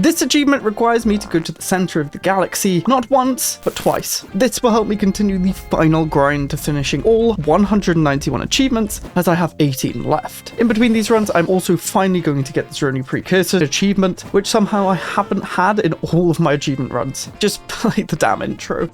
This achievement requires me to go to the center of the galaxy, not once, but twice. This will help me continue the final grind to finishing all 191 achievements, as I have 18 left. In between these runs, I'm also finally going to get the Journey Precursor achievement, which somehow I haven't had in all of my achievement runs. Just play the damn intro.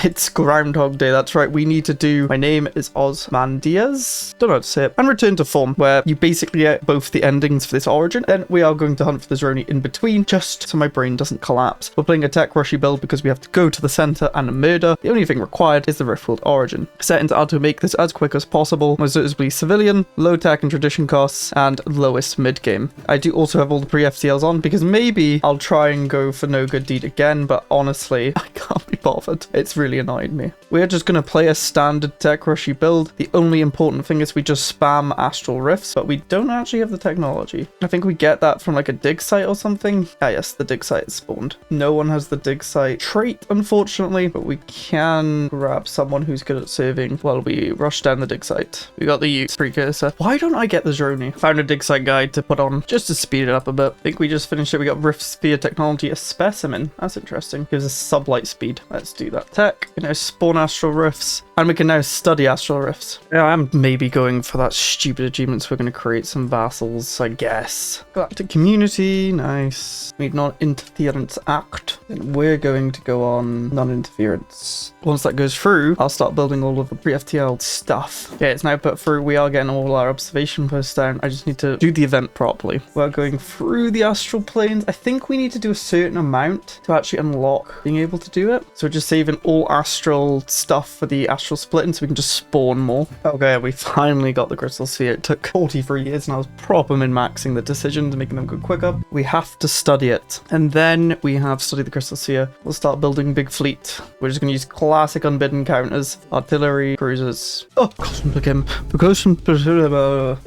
It's Groundhog Day, that's right. We need to do My Name is Ozymandias, don't know how to say it, and Return to Form, where you basically get both the endings for this origin. Then we are going to hunt for the Zeroni in between, just so my brain doesn't collapse. We're playing a tech rushy build because we have to go to the center and murder. The only thing required is the Riftworld origin. Settings are to make this as quick as possible, most notably civilian, low tech and tradition costs, and lowest mid game. I do also have all the pre-FTLs on because maybe I'll try and go for No Good Deed again, but honestly, I can't be bothered. It's really annoyed me. We're just going to play a standard tech rushy build. The only important thing is we just spam astral rifts, but we don't actually have the technology. I think we get that from like a dig site or something. Ah yes, the dig site is spawned. No one has the dig site trait, unfortunately, but we can grab someone who's good at serving while we rush down the dig site. We got the precursor. Why don't I get the Zeroni? Found a dig site guide to put on just to speed it up a bit. I think we just finished it. We got Rift Sphere technology, a specimen. That's interesting. Gives us sublight speed. Let's do that. Tech. We can now spawn astral rifts, and we can now study astral rifts. Yeah, I'm maybe going for that stupid achievement, so we're going to create some vassals, I guess. Galactic community, nice. Need non-interference act. And we're going to go on non-interference. Once that goes through, I'll start building all of the pre-FTL stuff. Okay, it's now put through. We are getting all our observation posts down. I just need to do the event properly. We're going through the astral planes. I think we need to do a certain amount to actually unlock being able to do it. So we're just saving all astral stuff for the astral splitting so we can just spawn more. Okay, we finally got the crystal sphere. It took 43 years and I was proper min-maxing the decisions, making them go quicker. We have to study it. And then we have studied the crystal sphere. We'll start building big fleet. We're just going to use classic unbidden counters, artillery, cruisers. Oh,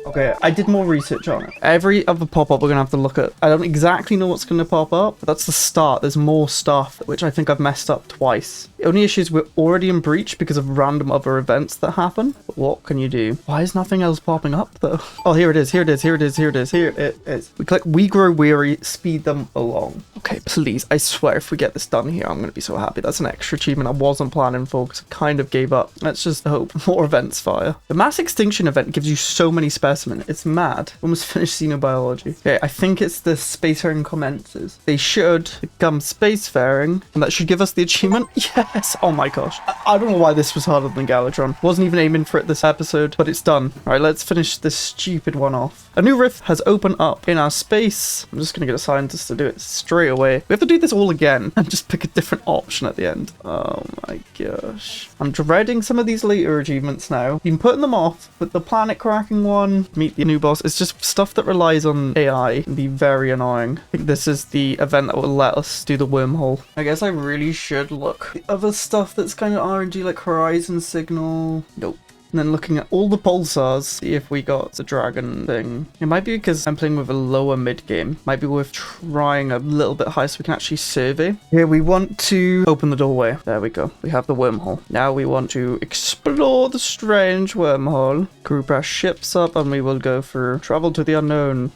okay, I did more research on it. Every other pop-up we're going to have to look at. I don't exactly know what's going to pop up, but that's the start. There's more stuff, which I think I've messed up twice. The only issue is we're already in breach because of random other events that happen. But what can you do? Why is nothing else popping up though? Oh, here it is. Here it is. Here it is. Here it is. Here it is. We click We Grow Weary, speed them along. Okay, please. I swear if we get this done here, I'm going to be so happy. That's an extra achievement I wasn't planning for because I kind of gave up. Let's just hope more events fire. The mass extinction event gives you so many specimens. It's mad. Almost finished xenobiology. Okay, I think it's the spacefaring commences. They should become spacefaring and that should give us the achievement. Yes. Oh my gosh. I don't know why this was harder than Galatron. Wasn't even aiming for it this episode, but it's done. All right, let's finish this stupid one off. A new rift has opened up in our space. I'm just going to get a scientist to do it straight away. We have to do this all again and just pick a different option at the end. Oh my gosh. I'm dreading some of these later achievements now. Been putting them off, but the planet cracking one, meet the new boss, it's just stuff that relies on AI and be very annoying. I think this is the event that will let us do the wormhole. I guess I really should look. The other stuff that's kind of RNG, like Horizon Signal. Nope. And then looking at all the pulsars, see if we got the dragon thing. It might be because I'm playing with a lower mid game. Might be worth trying a little bit higher so we can actually survey. Here we want to open the doorway. There we go. We have the wormhole. Now we want to explore the strange wormhole. Group our ships up and we will go for travel to the unknown.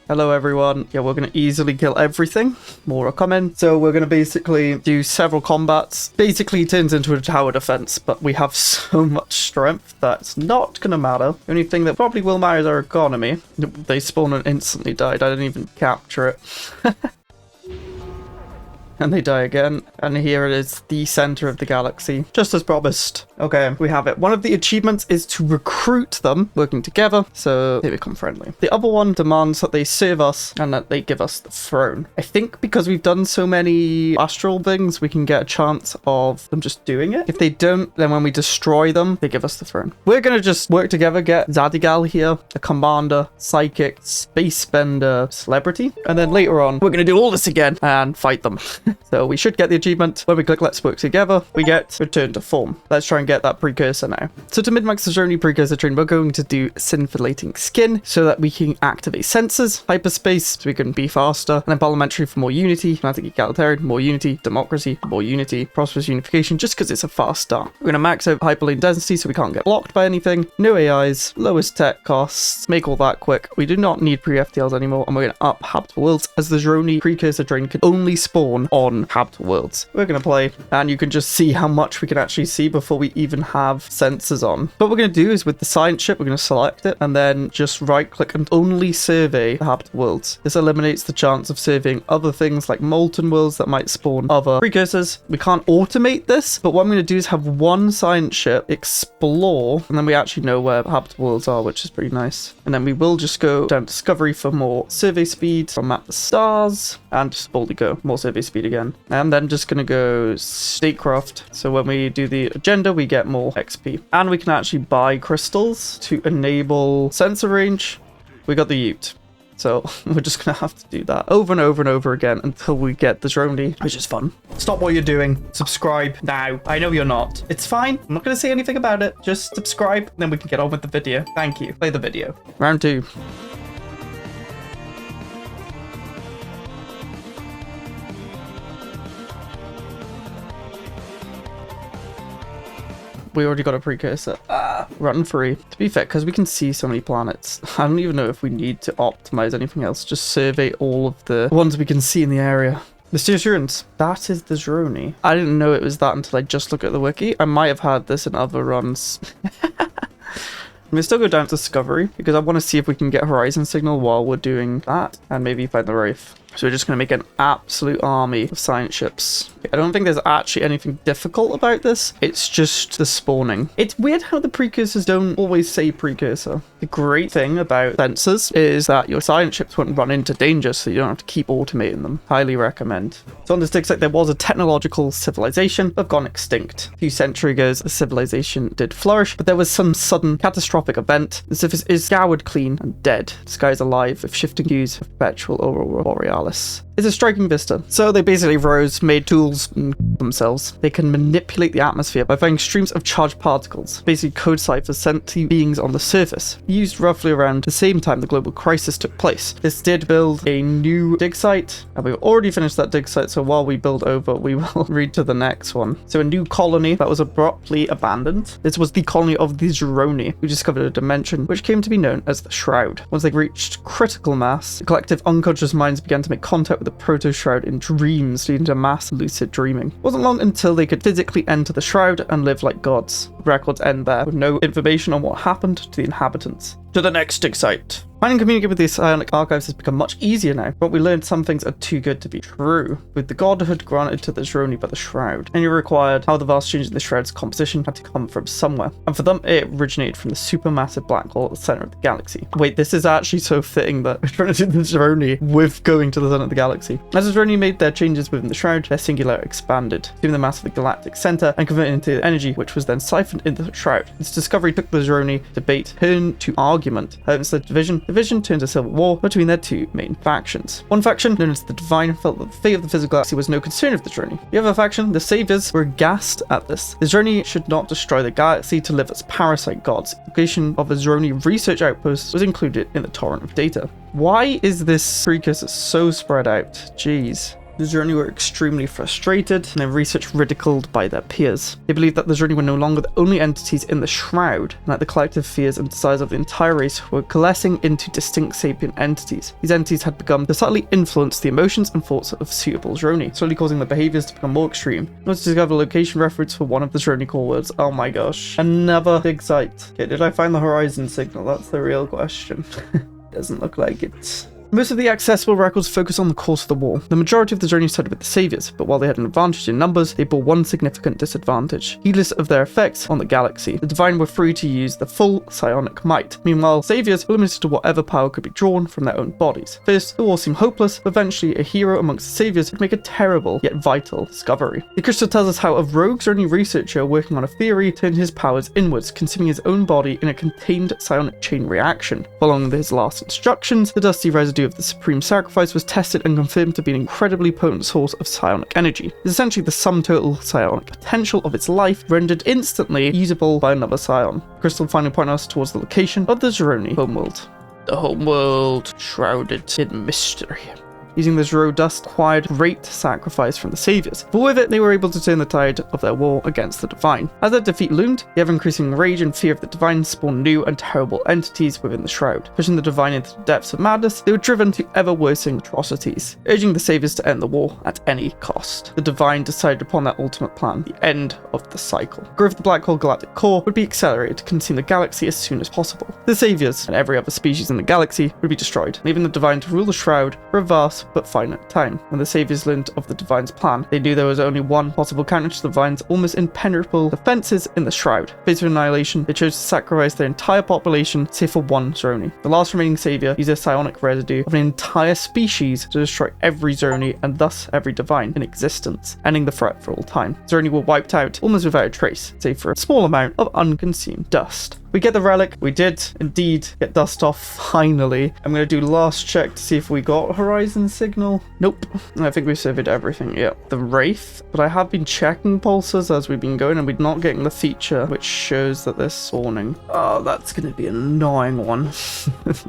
Hello everyone. Yeah, we're going to easily kill everything. More are coming. So we're going to basically do several combats. Basically it turns into a tower defense, but we have so much strength that it's not going to matter. The only thing that probably will matter is our economy. They spawned and instantly died. I didn't even capture it. And they die again. And here it is, the center of the galaxy, just as promised. Okay, we have it. One of the achievements is to recruit them working together, so they become friendly. The other one demands that they serve us and that they give us the throne. I think because we've done so many astral things, we can get a chance of them just doing it. If they don't, then when we destroy them, they give us the throne. We're gonna just work together, get Zadigal here, a commander, psychic, space bender, celebrity, and then later on, we're gonna do all this again and fight them. So we should get the achievement. When we click let's work together, we get return to form. Let's try and get that precursor now. So to min-max the Zeroni precursor train, we're going to do scintillating skin so that we can activate sensors, hyperspace so we can be faster, and then parliamentary for more unity, fanatic egalitarian, more unity, democracy, more unity, prosperous unification, just because it's a fast start. We're going to max out hyperlane density so we can't get blocked by anything, no AIs, lowest tech costs, make all that quick. We do not need pre-FTLs anymore, and we're going to up habitable worlds as the Zeroni precursor train can only spawn on habitable worlds. We're going to play, and you can just see how much we can actually see before we even have sensors on. What we're going to do is with the science ship, we're going to select it and then just right click and only survey the habitable worlds. This eliminates the chance of surveying other things like molten worlds that might spawn other precursors. We can't automate this, but what I'm going to do is have one science ship explore, and then we actually know where habitable worlds are, which is pretty nice. And then we will just go down discovery for more survey speed, from map the stars, and just boldly go more survey speed again. And then just going to go statecraft. So when we do the agenda, we get more XP, and we can actually buy crystals to enable sensor range. We got the Ute. So we're just going to have to do that over and over and over again until we get the Zeroni, which is fun. Stop what you're doing. Subscribe now. I know you're not. It's fine. I'm not going to say anything about it. Just subscribe, then we can get on with the video. Thank you. Play the video. Round 2. We already got a precursor. Run free. To be fair, because we can see so many planets, I don't even know if we need to optimize anything else. Just survey all of the ones we can see in the area. Mysterious Ruins. That is the Zeroni. I didn't know it was that until I just looked at the wiki. I might have had this in other runs. We still go down to Discovery because I want to see if we can get Horizon Signal while we're doing that, and maybe find the Wraith. So we're just going to make an absolute army of science ships. I don't think there's actually anything difficult about this. It's just the spawning. It's weird how the precursors don't always say precursor. The great thing about sensors is that your science ships won't run into danger, so you don't have to keep automating them. Highly recommend. So on this dig site, there was a technological civilization that have gone extinct. A few centuries ago, the civilization did flourish, but there was some sudden catastrophic event. The surface is scoured clean and dead. The sky is alive with shifting hues of perpetual aurora borealis. It's a striking vista. So they basically rose, made tools themselves. They can manipulate the atmosphere by finding streams of charged particles, basically code ciphers sent to beings on the surface, used roughly around the same time the global crisis took place. This did build a new dig site, and we've already finished that dig site, so while we build over, we will read to the next one. So a new colony that was abruptly abandoned. This was the colony of the Zeroni, who discovered a dimension which came to be known as the Shroud. Once they reached critical mass, the collective unconscious minds began to make contact with the proto-shroud in dreams, leading to mass lucid dreaming. It wasn't long until they could physically enter the shroud and live like gods. Records end there, with no information on what happened to the inhabitants. To the next dig site. Finding communicating with the psionic archives has become much easier now, but we learned some things are too good to be true. With the godhood granted to the Zeroni by the Shroud, and you required how the vast change in the Shroud's composition had to come from somewhere. And for them, it originated from the supermassive black hole at the center of the galaxy. Wait, this is actually so fitting that we're trying to do the Zeroni with going to the center of the galaxy. As the Zeroni made their changes within the Shroud, their singularity expanded, giving the mass of the galactic center and converted into energy, which was then siphoned into the Shroud. This discovery took the Zeroni debate turn to argument. Instead of division, division turned to civil war between their two main factions. One faction, known as the Divine, felt that the fate of the physical galaxy was no concern of the Zeroni. The other faction, the Saviors, were aghast at this. The Zeroni should not destroy the galaxy to live as parasite gods. The location of a Zeroni research outpost was included in the torrent of data. Why is this precursor so spread out? Jeez. The Zeroni were extremely frustrated and their research ridiculed by their peers. They believed that the Zeroni were no longer the only entities in the Shroud, and that the collective fears and desires of the entire race were coalescing into distinct sapient entities. These entities had begun to subtly influence the emotions and thoughts of suitable Zeroni, slowly causing their behaviors to become more extreme. Once to discover a location reference for one of the Zeroni core words. Oh my gosh. Another dig site. Okay, did I find the Horizon Signal? That's the real question. Doesn't look like it. Most of the accessible records focus on the course of the war. The majority of the Zeroni sided with the Saviors, but while they had an advantage in numbers, they bore one significant disadvantage. Heedless of their effects on the galaxy, the Divine were free to use the full psionic might. Meanwhile, Saviors were limited to whatever power could be drawn from their own bodies. First, the war seemed hopeless, but eventually a hero amongst the Saviors would make a terrible yet vital discovery. The crystal tells us how a rogue Zeroni researcher working on a theory turned his powers inwards, consuming his own body in a contained psionic chain reaction. Following his last instructions, the dusty residue residue of the Supreme Sacrifice was tested and confirmed to be an incredibly potent source of psionic energy. It's essentially the sum total psionic potential of its life rendered instantly usable by another psion. Crystal finally pointed us towards the location of the Zeroni homeworld. The homeworld shrouded in mystery. Using the Zero dust required great sacrifice from the saviors, but with it they were able to turn the tide of their war against the Divine. As their defeat loomed, the ever-increasing rage and fear of the Divine spawned new and terrible entities within the Shroud. Pushing the Divine into the depths of madness, they were driven to ever-worsening atrocities, urging the saviors to end the war at any cost. The Divine decided upon their ultimate plan, the end of the cycle. Growth of the Black Hole Galactic Core would be accelerated to consume the galaxy as soon as possible. The saviors, and every other species in the galaxy, would be destroyed, leaving the Divine to rule the Shroud for a vast but finite time. When the saviors learned of the Divine's plan, they knew there was only one possible counter to the Divine's almost impenetrable defenses in the Shroud. Faced with annihilation, they chose to sacrifice their entire population save for one Zeroni. The last remaining savior used a psionic residue of an entire species to destroy every Zeroni and thus every Divine in existence, ending the threat for all time. Zeroni were wiped out almost without a trace, save for a small amount of unconsumed dust. We get the relic. We did indeed get dust off finally. I'm going to do last check to see if we got horizon signal. Nope. I think we've surveyed everything. Yeah. The Wraith. But I have been checking pulsars as we've been going and we're not getting the feature which shows that they're spawning. Oh, that's going to be an annoying one.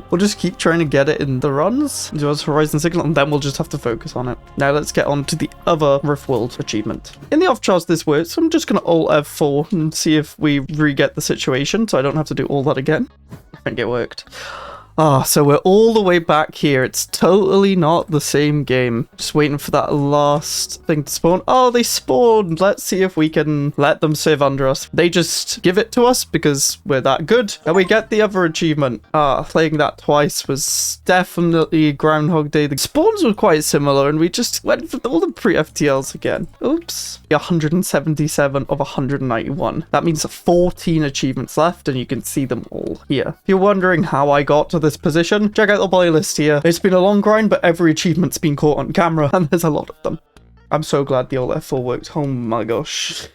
We'll just keep trying to get it in the runs. Do us horizon signal and then we'll just have to focus on it. Now let's get on to the other Rift World achievement. In the off chance this works, I'm just going to Alt F4 and see if we re-get the situation so I don't have to do all that again. I think it worked. So we're all the way back here. It's totally not the same game. Just waiting for that last thing to spawn. Oh, they spawned. Let's see if we can let them serve under us. They just give it to us because we're that good. And we get the other achievement. Playing that twice was definitely Groundhog Day. The spawns were quite similar and we just went for all the pre-FTLs again. Oops. 177 of 191. That means 14 achievements left and you can see them all here. If you're wondering how I got to this position, check out the playlist here. It's been a long grind, but every achievement's been caught on camera and there's a lot of them. I'm so glad the Alt F4 worked. Oh my gosh.